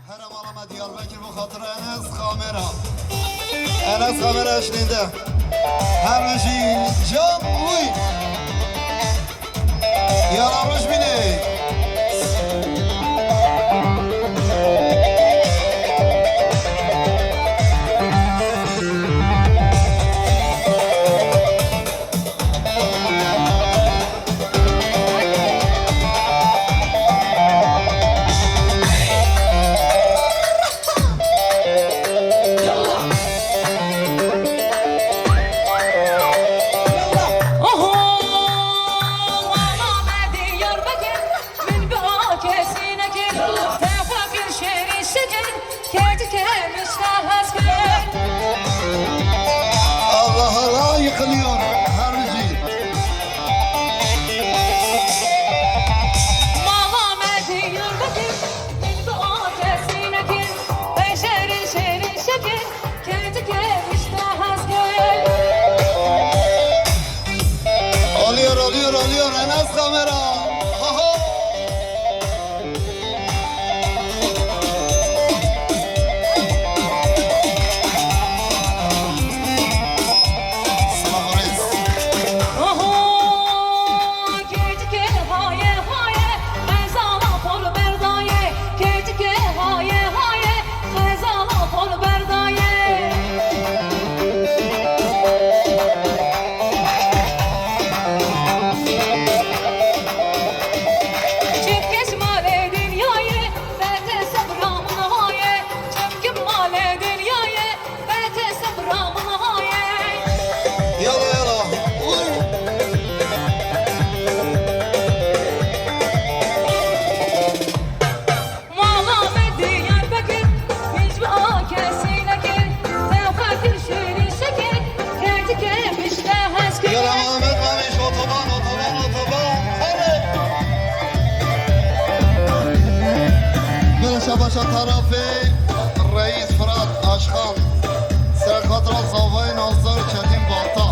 Herem alama Diyarbakır bu hatıra Enes kamera. Enes kamera eşliğinde. Her şey can uy. Yaramış beni. Allah Allah yıkılıyor her şey. Oluyor Enes kamera. Ha ha. Başa tarafı Reis Fırat Aşkan Serkatra Zavay Nazır Çetin Balta